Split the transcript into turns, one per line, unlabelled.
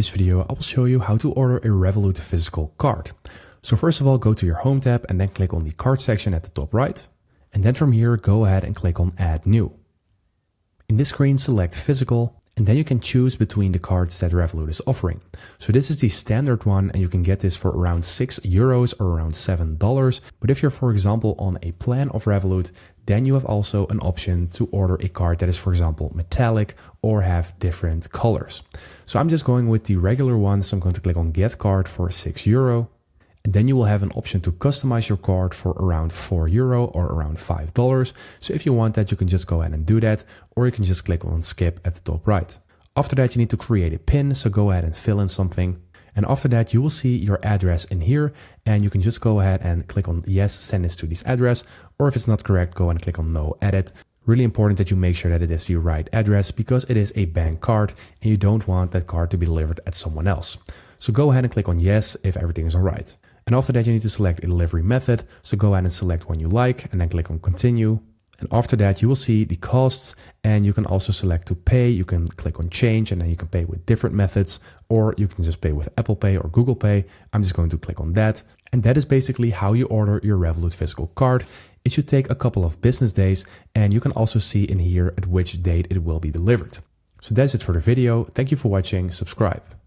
this video, I will show you how to order a Revolut physical card. So first of all, go to your Home tab and then click on the card section at the top right. And then from here, go ahead and click on Add New. In this screen, select Physical, and then you can choose between the cards that Revolut is offering. So this is the standard one, and you can get this for around €6 or around $7. But if you're, for example, on a plan of Revolut, then you have also an option to order a card that is, for example, metallic or have different colors. So I'm just going with the regular one. So I'm going to click on Get Card for €6. And then you will have an option to customize your card for around €4 or around $5. So if you want that, you can just go ahead and do that, or you can just click on Skip at the top right. After that, you need to create a PIN. So go ahead and fill in something. And after that, you will see your address in here, and you can just go ahead and click on yes, send this to this address. Or if it's not correct, go ahead and click on no, edit. Really important that you make sure that it is the right address because it is a bank card and you don't want that card to be delivered at someone else. So go ahead and click on yes if everything is all right. And after that, you need to select a delivery method. So go ahead and select one you like and then click on continue. And after that, you will see the costs, and you can also select to pay. You can click on change and then you can pay with different methods, or you can just pay with Apple Pay or Google Pay. I'm just going to click on that. And that is basically how you order your Revolut physical card. It should take a couple of business days, and you can also see in here at which date it will be delivered. So that's it for the video. Thank you for watching. Subscribe.